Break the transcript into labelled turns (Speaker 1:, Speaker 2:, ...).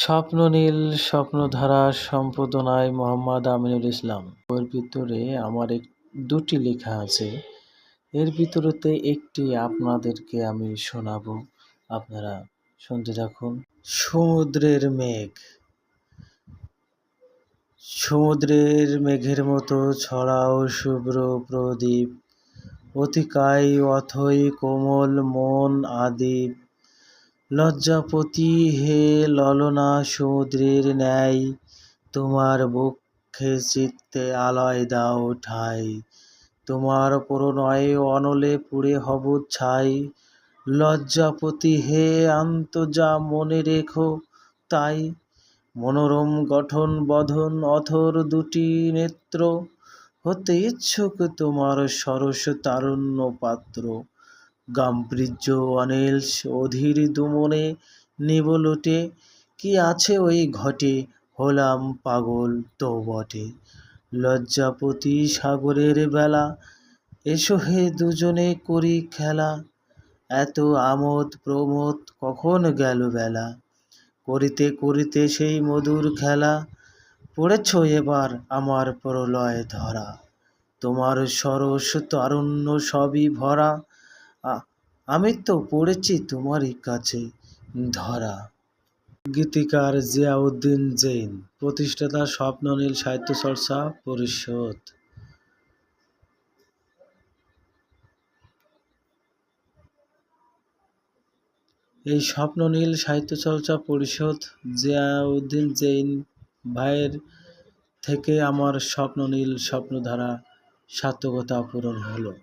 Speaker 1: স্বপ্ননীল স্বপ্নধারা সম্পাদনায় মোহাম্মদ আমিনুল ইসলাম। বইয়ের ভিতরে আমার দুটি লেখা আছে। এর ভিতরেতে একটি আপনাদেরকে আমি শোনাবো, আপনারা শুনতে থাকুন। সমুদ্রের মেঘ। সমুদ্রের মেঘের মতো ছড়াও শুভ্র প্রদীপ, অতিকায় অথই কোমল মন আদিপ। লজ্জাপতি হে ললনা সমুদ্রের ন্যায়, তোমার বক্ষে চিত্তে আলয় দাও ঠাই। তোমার প্রণয়ে অনলে পুড়ে হব ছাই। লজ্জাপতি হে আন্তর্যা মনে রেখো তাই। মনোরম গঠন বদন অথর দুটি নেত্র, হতে ইচ্ছুক তোমার সরস তারুণ্য পাত্র। গাম্ভীর্য অনিল অধীর দুমনে নিব লুটে, কি আছে ওই ঘটে হলাম পাগল তো বটে। লজ্জাপতি সাগরের বেলা, এসো হে দুজনে করি খেলা। এত আমোদ প্রমোদ কখন গেল বেলা, করিতে করিতে সেই মধুর খেলা। পড়েছ এবার আমার প্রলয় ধরা, তোমার সরস তারুণ্য সবই ভরা। আমি তো পড়েছি তোমারই কাছে ধরা। গীতিকার জিয়াউদ্দিন জৈন, প্রতিষ্ঠাতা স্বপ্ননীল সাহিত্য চর্চা পরিষদ। এই স্বপ্ননীল সাহিত্য চর্চা পরিষদ জিয়াউদ্দিন জৈন ভাইয়ের থেকে আমার স্বপ্ননীল স্বপ্নধারা সার্থকতা পূরণ হলো।